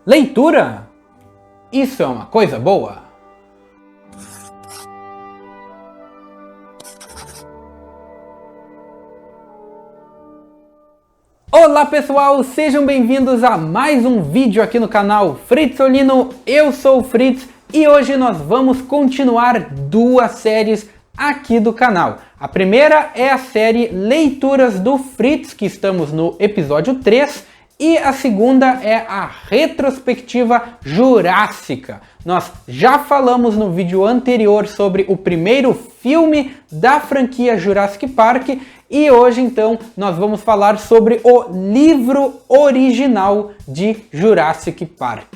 Leitura? Isso é uma coisa boa? Olá pessoal, sejam bem-vindos a mais um vídeo aqui no canal Fritzolino. Eu sou o Fritz e hoje nós vamos continuar duas séries aqui do canal. A primeira é a série Leituras do Fritz, que estamos no episódio 3, e a segunda é a retrospectiva jurássica. Nós já falamos no vídeo anterior sobre o primeiro filme da franquia Jurassic Park e hoje então nós vamos falar sobre o livro original de Jurassic Park.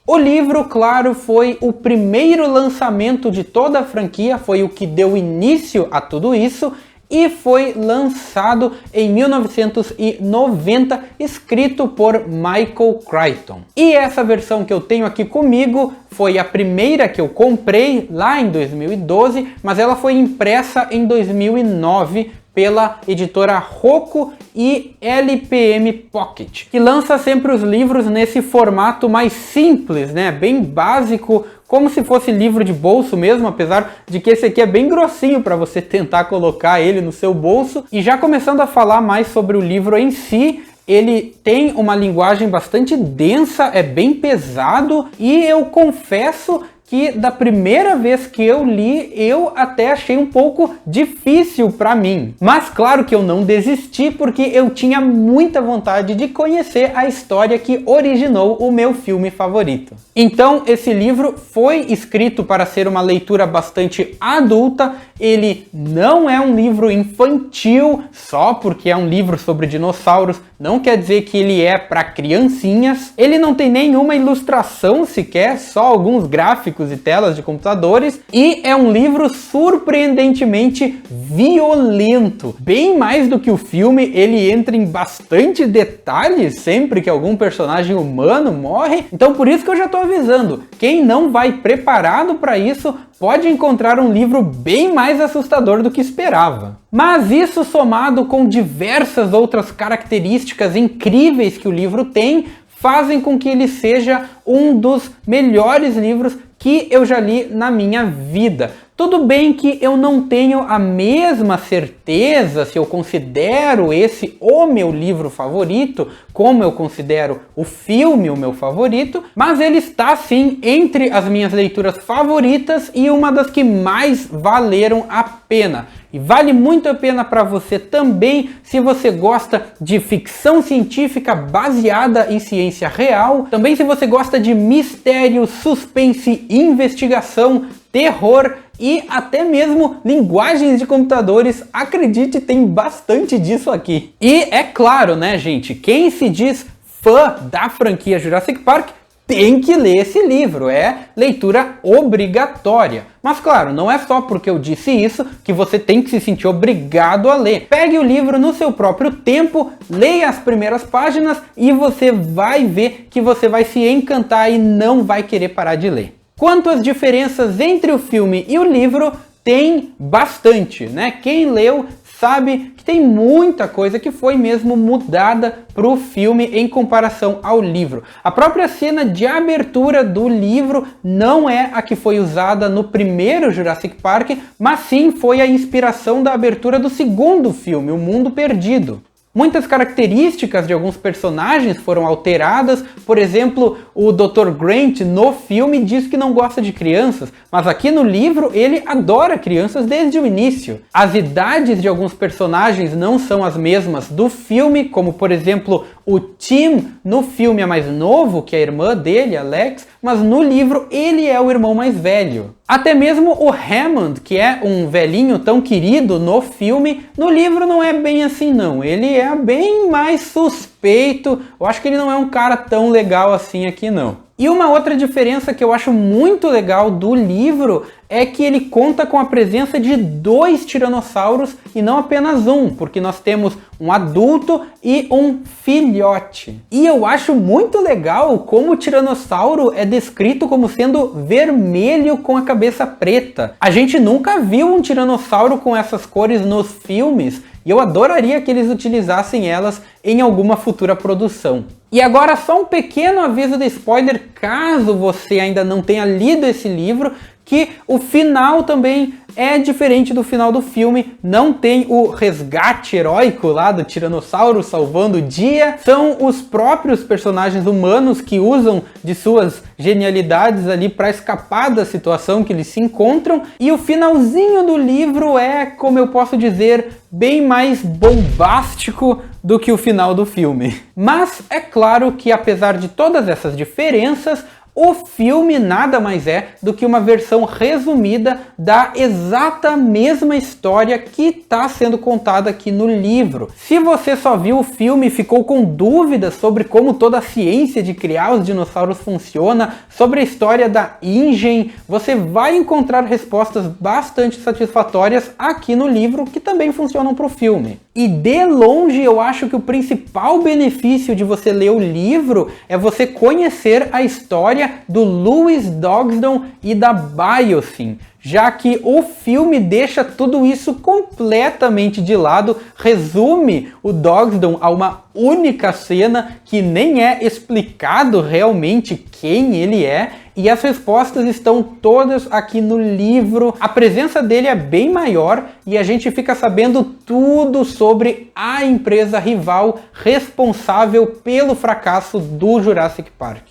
O livro, claro, foi o primeiro lançamento de toda a franquia, foi o que deu início a tudo isso e foi lançado em 1990, escrito por Michael Crichton. E essa versão que eu tenho aqui comigo foi a primeira que eu comprei lá em 2012, mas ela foi impressa em 2009 pela editora Rocco e LPM Pocket, que lança sempre os livros nesse formato mais simples, né? Bem básico, como se fosse livro de bolso mesmo, apesar de que esse aqui é bem grossinho para você tentar colocar ele no seu bolso. E já começando a falar mais sobre o livro em si, ele tem uma linguagem bastante densa, é bem pesado e eu confesso que da primeira vez que eu li, eu até achei um pouco difícil para mim. Mas claro que eu não desisti porque eu tinha muita vontade de conhecer a história que originou o meu filme favorito. Então esse livro foi escrito para ser uma leitura bastante adulta, ele não é um livro infantil, só porque é um livro sobre dinossauros, não quer dizer que ele é para criancinhas. Ele não tem nenhuma ilustração sequer, só alguns gráficos e telas de computadores, e é um livro surpreendentemente violento. Bem mais do que o filme, ele entra em bastante detalhes sempre que algum personagem humano morre, então por isso que eu já estou avisando, quem não vai preparado para isso pode encontrar um livro bem mais assustador do que esperava. Mas isso somado com diversas outras características incríveis que o livro tem, fazem com que ele seja um dos melhores livros que eu já li na minha vida. Tudo bem que eu não tenho a mesma certeza se eu considero esse o meu livro favorito, como eu considero o filme o meu favorito, mas ele está sim entre as minhas leituras favoritas e uma das que mais valeram a pena. E vale muito a pena para você também se você gosta de ficção científica baseada em ciência real, também se você gosta de mistério, suspense, investigação, terror e até mesmo linguagens de computadores. Acredite, tem bastante disso aqui. E é claro, né, gente, quem se diz fã da franquia Jurassic Park tem que ler esse livro, é leitura obrigatória. Mas claro, não é só porque eu disse isso que você tem que se sentir obrigado a ler. Pegue o livro no seu próprio tempo, leia as primeiras páginas e você vai ver que você vai se encantar e não vai querer parar de ler. Quanto às diferenças entre o filme e o livro, tem bastante, né? Quem leu sabe que tem muita coisa que foi mesmo mudada para o filme em comparação ao livro. A própria cena de abertura do livro não é a que foi usada no primeiro Jurassic Park, mas sim foi a inspiração da abertura do segundo filme, O Mundo Perdido. Muitas características de alguns personagens foram alteradas, por exemplo, o Dr. Grant no filme diz que não gosta de crianças, mas aqui no livro ele adora crianças desde o início. As idades de alguns personagens não são as mesmas do filme, como por exemplo o Tim no filme é mais novo que a irmã dele, Alex, mas no livro ele é o irmão mais velho. Até mesmo o Hammond, que é um velhinho tão querido no filme, no livro não é bem assim não. Ele é bem mais suspeito. Eu acho que ele não é um cara tão legal assim aqui não. E uma outra diferença que eu acho muito legal do livro é que ele conta com a presença de 2 tiranossauros e não apenas um, porque nós temos um adulto e um filhote. E eu acho muito legal como o tiranossauro é descrito como sendo vermelho com a cabeça preta. A gente nunca viu um tiranossauro com essas cores nos filmes e eu adoraria que eles utilizassem elas em alguma futura produção. E agora só um pequeno aviso de spoiler, caso você ainda não tenha lido esse livro, que o final também é diferente do final do filme, não tem o resgate heróico lá do Tiranossauro salvando o dia, são os próprios personagens humanos que usam de suas genialidades ali para escapar da situação que eles se encontram, e o finalzinho do livro é, como eu posso dizer, bem mais bombástico do que o final do filme. Mas é claro que apesar de todas essas diferenças, o filme nada mais é do que uma versão resumida da exata mesma história que está sendo contada aqui no livro. Se você só viu o filme e ficou com dúvidas sobre como toda a ciência de criar os dinossauros funciona, sobre a história da InGen, você vai encontrar respostas bastante satisfatórias aqui no livro, que também funcionam para o filme. E de longe eu acho que o principal benefício de você ler o livro é você conhecer a história do Louis Dogston e da Biosyn, já que o filme deixa tudo isso completamente de lado, resume o Dogston a uma única cena que nem é explicado realmente quem ele é, e as respostas estão todas aqui no livro. A presença dele é bem maior e a gente fica sabendo tudo sobre a empresa rival responsável pelo fracasso do Jurassic Park.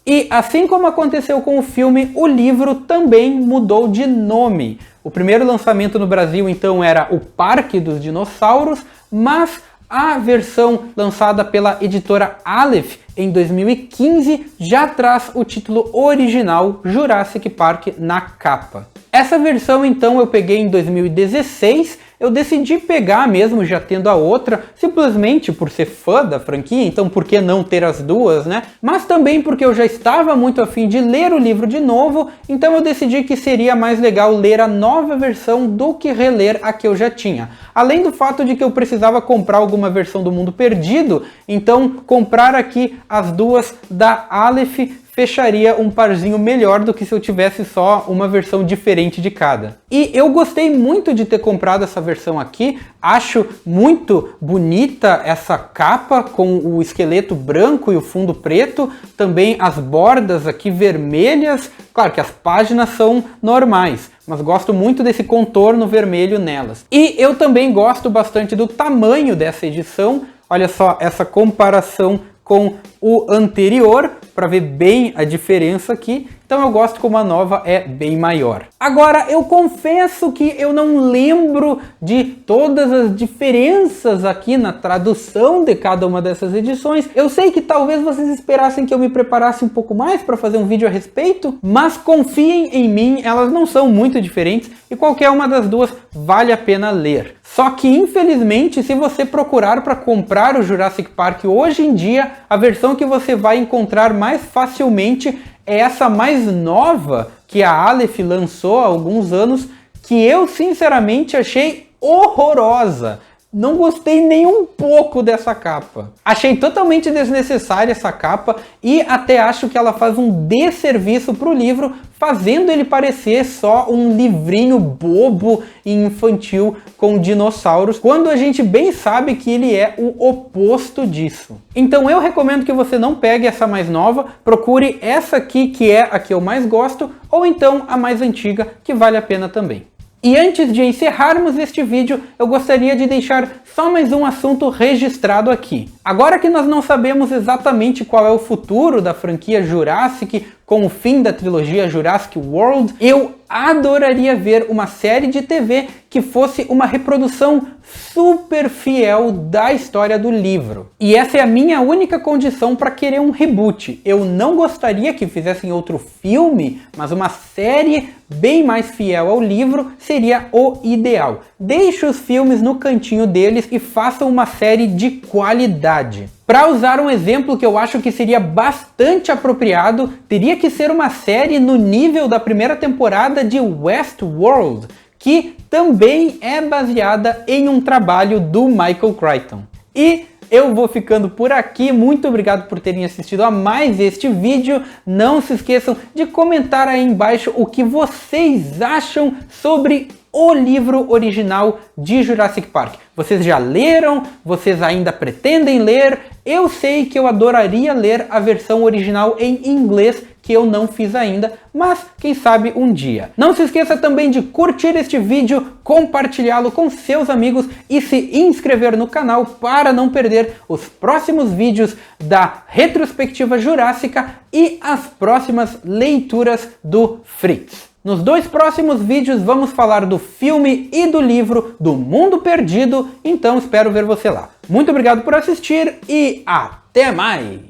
E assim como aconteceu com o filme, o livro também mudou de nome. O primeiro lançamento no Brasil então era O Parque dos Dinossauros, mas a versão lançada pela editora Aleph em 2015 já traz o título original Jurassic Park na capa. Essa versão então eu peguei em 2016, eu decidi pegar mesmo já tendo a outra, simplesmente por ser fã da franquia, então por que não ter as duas, né? Mas também porque eu já estava muito afim de ler o livro de novo, então eu decidi que seria mais legal ler a nova versão do que reler a que eu já tinha. Além do fato de que eu precisava comprar alguma versão do Mundo Perdido, então comprar aqui as duas da Aleph fecharia um parzinho melhor do que se eu tivesse só uma versão diferente de cada. E eu gostei muito de ter comprado essa versão aqui, acho muito bonita essa capa com o esqueleto branco e o fundo preto, também as bordas aqui vermelhas, claro que as páginas são normais, mas gosto muito desse contorno vermelho nelas. E eu também gosto bastante do tamanho dessa edição, olha só essa comparação com o anterior, para ver bem a diferença aqui. Então eu gosto como a nova é bem maior. Agora, eu confesso que eu não lembro de todas as diferenças aqui na tradução de cada uma dessas edições. Eu sei que talvez vocês esperassem que eu me preparasse um pouco mais para fazer um vídeo a respeito, mas confiem em mim, elas não são muito diferentes e qualquer uma das duas vale a pena ler. Só que, infelizmente, se você procurar para comprar o Jurassic Park hoje em dia, a versão que você vai encontrar mais facilmente é essa mais nova que a Aleph lançou há alguns anos, que eu sinceramente achei horrorosa. Não gostei nem um pouco dessa capa. Achei totalmente desnecessária essa capa e até acho que ela faz um desserviço para o livro, fazendo ele parecer só um livrinho bobo e infantil com dinossauros, quando a gente bem sabe que ele é o oposto disso. Então eu recomendo que você não pegue essa mais nova, procure essa aqui, que é a que eu mais gosto, ou então a mais antiga, que vale a pena também. E antes de encerrarmos este vídeo, eu gostaria de deixar só mais um assunto registrado aqui. Agora que nós não sabemos exatamente qual é o futuro da franquia Jurassic com o fim da trilogia Jurassic World, eu adoraria ver uma série de TV que fosse uma reprodução super fiel da história do livro. E essa é a minha única condição para querer um reboot. Eu não gostaria que fizessem outro filme, mas uma série bem mais fiel ao livro seria o ideal. Deixe os filmes no cantinho deles e façam uma série de qualidade. Para usar um exemplo que eu acho que seria bastante apropriado, teria que ser uma série no nível da primeira temporada de Westworld, que também é baseada em um trabalho do Michael Crichton. E eu vou ficando por aqui, muito obrigado por terem assistido a mais este vídeo. Não se esqueçam de comentar aí embaixo o que vocês acham sobre o livro original de Jurassic Park. Vocês já leram? Vocês ainda pretendem ler? Eu sei que eu adoraria ler a versão original em inglês, que eu não fiz ainda, mas quem sabe um dia. Não se esqueça também de curtir este vídeo, compartilhá-lo com seus amigos e se inscrever no canal para não perder os próximos vídeos da retrospectiva jurássica e as próximas leituras do Fritz. Nos 2 próximos vídeos vamos falar do filme e do livro do Mundo Perdido, então espero ver você lá. Muito obrigado por assistir e até mais!